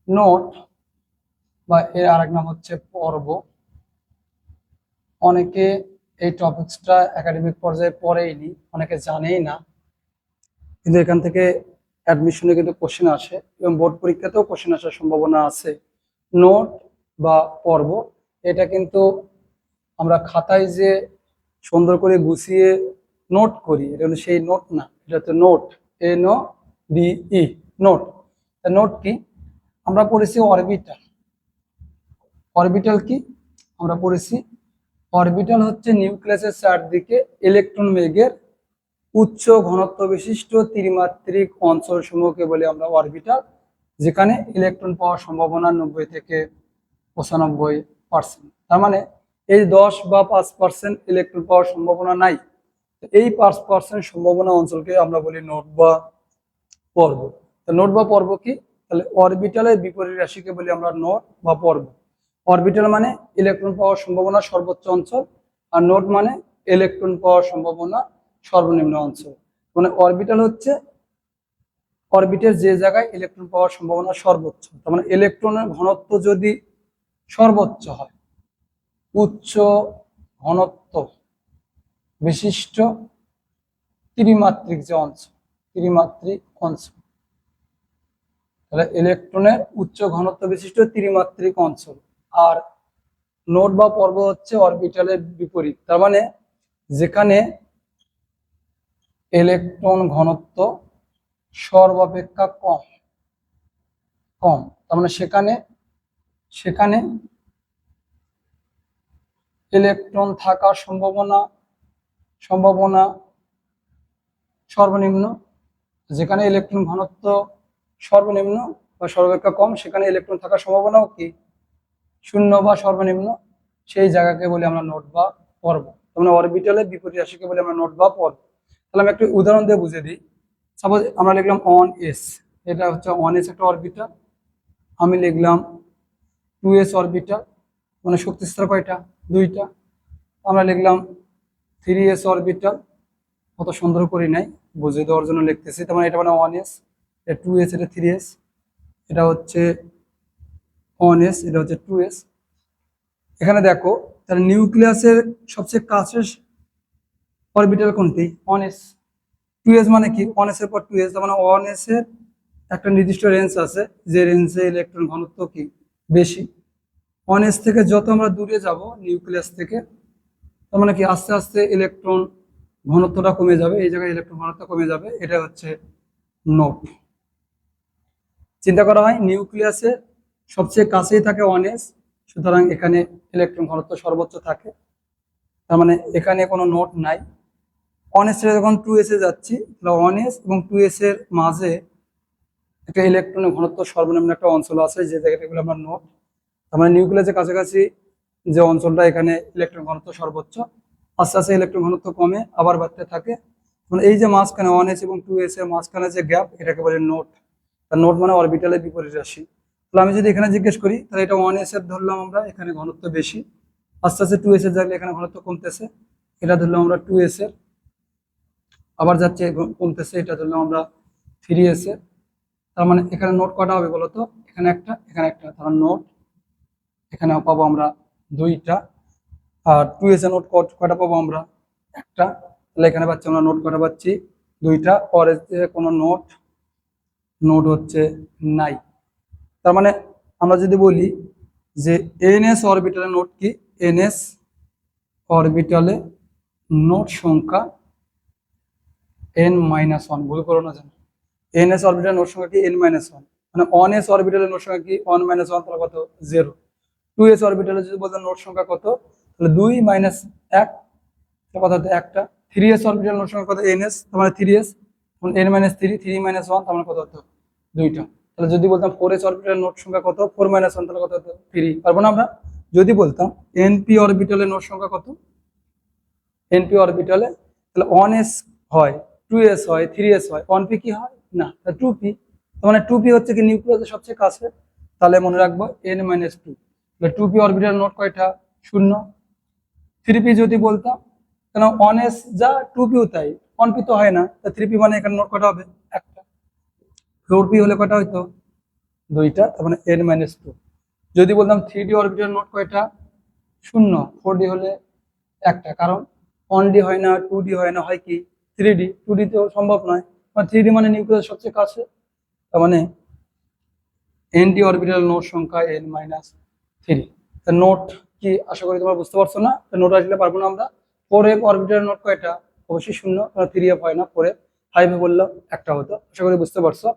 Note বা এর আরেক নাম হচ্ছে পর্ব। অনেকে এই টপিকসটা একাডেমিক পর্যায়ে পড়েইনি, অনেকে জানেই না, কিন্তু এখান থেকে অ্যাডমিশনে কিন্তু কোশ্চেন আসে এবং বোর্ড পরীক্ষাতেও কোশ্চেন আসার সম্ভাবনা আছে। নোট বা পর্ব এটা কিন্তু আমরা খাতায় যে সুন্দর করে গুছিয়ে নোট করি, এটা হলো সেই নোট না, এটা হচ্ছে নোট, NODE, নোট। নোট কি? আমরা পড়েছি অরবিটাল। অরবিটাল কি আমরা পড়েছি? অরবিটাল হচ্ছে নিউক্লিয়াসের চারদিকে ইলেকট্রন বেগের উচ্চ ঘনত্ব বিশিষ্ট ত্রিমাত্রিক অঞ্চলসমূহকে বলে আমরা অরবিটাল, যেখানে ইলেকট্রন পাওয়ার সম্ভাবনা 90 থেকে 95%। তার মানে এই 10 বা 5% ইলেকট্রন পাওয়ার সম্ভাবনা নাই, এই 5% সম্ভাবনা অঞ্চলকে আমরা বলি নোট বা পর্ব। নোট বা পর্ব কি? তাহলে অরবিটালের বিপরীত রাশিকে বলি আমরা নোট বা পর্ব। অরবিটাল মানে ইলেকট্রন পাওয়ার সম্ভাবনা সর্বোচ্চ অঞ্চল, আর নোট মানে ইলেকট্রন পাওয়ার সম্ভাবনা সর্বনিম্ন অঞ্চল। মানে অরবিটাল হচ্ছে অরবিটের যে জায়গায় ইলেকট্রন পাওয়ার সম্ভাবনা সর্বোচ্চ, তার মানে ইলেকট্রনের ঘনত্ব যদি সর্বোচ্চ হয়, উচ্চ ঘনত্ব বিশিষ্ট ত্রিমাত্রিক যে অঞ্চল, ত্রিমাত্রিক অঞ্চল, তাহলে ইলেকট্রনের উচ্চ ঘনত্ব বিশিষ্ট ত্রিমাত্রিক অঞ্চল। আর নোট বা পর্ব হচ্ছে অরবিটালের বিপরীত, তার মানে যেখানে ইলেকট্রন ঘনত্ব সর্বাপেক্ষা কম কম তার মানে সেখানে সেখানে ইলেকট্রন থাকার সম্ভাবনা সম্ভাবনা সর্বনিম্ন। যেখানে ইলেকট্রন ঘনত্ব সর্বনিম্ন বা সর্বাপেক্ষা কম, সেখানে ইলেকট্রন থাকার সম্ভাবনাও কি শূন্য বা সর্বনিম্ন, সেই জায়গাকে বলি আমরা নোট বা পর্ব। মানে অরবিটালের বিপরীত রাশিকে বলি আমরা নোট বা পর্ব। তাহলে আমি একটু উদাহরণ দিয়ে বুঝিয়ে দিই। সাপোজ আমরা লিখলাম 1s, এটা হচ্ছে 1s একটা অরবিটাল। আমি লিখলাম 2s অরবিটাল, মানে শক্তি স্তর কয়টা? 2টা। আমরা লিখলাম 3s অরবিটাল, কত সুন্দর করি নাই, বুঝিয়ে দেওয়ার জন্য লিখতেছি। তার মানে এটা মানে 1s, এটা 2s, এটা 3s, এটা হচ্ছে 1s, এটা হচ্ছে 2s। এখানে দেখো, তাহলে নিউক্লিয়াসের সবচেয়ে কাছের অরবিটাল কোনটি? 1s। 2s মানে কি? 1s এর পর 2s, তার মানে 1s এর একটা নির্দিষ্ট রেঞ্জ আছে, যে রেঞ্জে ইলেকট্রন ঘনত্ব কি বেশি। 1s থেকে যত আমরা দূরে যাব নিউক্লিয়াস থেকে, তার মানে কি আস্তে আস্তে ইলেকট্রন ঘনত্বটা কমে যাবে, এই জায়গায় ইলেকট্রন ঘনত্ব কমে যাবে, এটা হচ্ছে নোট। চিন্তা করা হয় নিউক্লিয়াসে সবচেয়ে কাছেই থাকে 1s, সুতরাং এখানে ইলেকট্রন ঘনত্ব সর্বোচ্চ থাকে, তার মানে এখানে কোনো নোট নাই। 1s থেকে যখন 2s এ যাচ্ছি, তাহলে 1s এবং 2s এর মাঝে একটা ইলেকট্রনের ঘনত্ব সর্বনিম্ন একটা অঞ্চল আছে, যে জায়গাটা বলে আমরা নোট। তার মানে নিউক্লিয়াসের কাছাকাছি যে অঞ্চলটা, এখানে ইলেকট্রন ঘনত্ব সর্বোচ্চ, আস্তে আস্তে ইলেকট্রন ঘনত্ব কমে আবার বাড়তে থাকে। মানে এই যে মাঝখানে 1s এবং 2s এর মাঝখানে যে গ্যাপ, এটাকে বলে নোট। তার নোট মানে অরবিটালের বিপরীত রাশি। তাহলে আমি যদি এখানে জিজ্ঞেস করি, তাহলে এটা 1s এর ধরলাম আমরা, এখানে ঘনত্ব বেশি, আস্তে আস্তে 2s এর জায়গায় এখানে ঘনত্ব কমতেছে, এটা ধরলাম আমরা 2s এর, আবার যাচ্ছে কমতেছে, এটা ধরলাম আমরা 3s এর। তার মানে এখানে নোট কটা হবে বলতো? এখানে একটা, এখানে একটা, তার নোট এখানে পাবো আমরা 2টা। আর 2s এর নোট কটা পাবো আমরা? একটা। তাহলে এখানে পাচ্ছি আমরা নোট কটা পাচ্ছি? 2টা। পরে কোনো নোট নোট হচ্ছে নাই। তার মানে আমরা যদি বলি যে NS অরবিটালে নোট কি, NS অরবিটালে নোট সংখ্যা n-1, ভুল করো না যেন। NS অরবিটালের নোট সংখ্যা কি? n-1। মানে 1s অরবিটালের নোট সংখ্যা কি? 1-1, তাহলে কত? 0। 2s অরবিটালে যদি বলতেন নোট সংখ্যা কত, তাহলে 2-1, কত হতো? একটা। 3s অরবিটাল নোট সংখ্যা কত? NS, তার মানে 3s, n-3, 3-1, তার মানে কত হতো? 2টা। তাহলে যদি বলতাম 4s অরবিটালের নোট সংখ্যা কত? 4-1, তাহলে কত হতো? 3। পারবো না আমরা? যদি বলতাম NP অরবিটালের নোট সংখ্যা কত? NP অরবিটালে তাহলে 1s হয়, 2s হয়, 3s হয়, 1p কি হয় না? 2p। তার মানে 2p হচ্ছে কি নিউক্লিয়াসের সবচেয়ে কাছে, তাহলে মনে রাখবো n-2। তাহলে 2p অরবিটাল নোট কয়টা? 0। 3p যদি বলতাম, কেন 1s যা 2p তাই, 1p তো হয় না, তা 3p মানে এখানে নোট কটা হবে? একটা। 4p হলে কটা হইতো? দুইটা, তার মানে n-2। যদি বলতাম 3D অরবিটাল নোট কয়টা, 0। 4D হলে একটা, কারণ 1D হয় না, 2D হয় না, হয় কি 3D। 2D তেও সম্ভব নয়, 3D মানে নিউক্লিয়াস সবচেয়ে কাছে। তার মানে n-d অরবিটাল নোট সংখ্যা n-3। নোট কি আশা করি তোমরা বুঝতে পারছো না? নোট আসলে পারবো না আমরা। 4f অরবিটাল নোট কয়টা, অবশ্যই 0, 3f হয় না, 4f। 5 বললাম একটা হতো, আশা করি বুঝতে পারছো।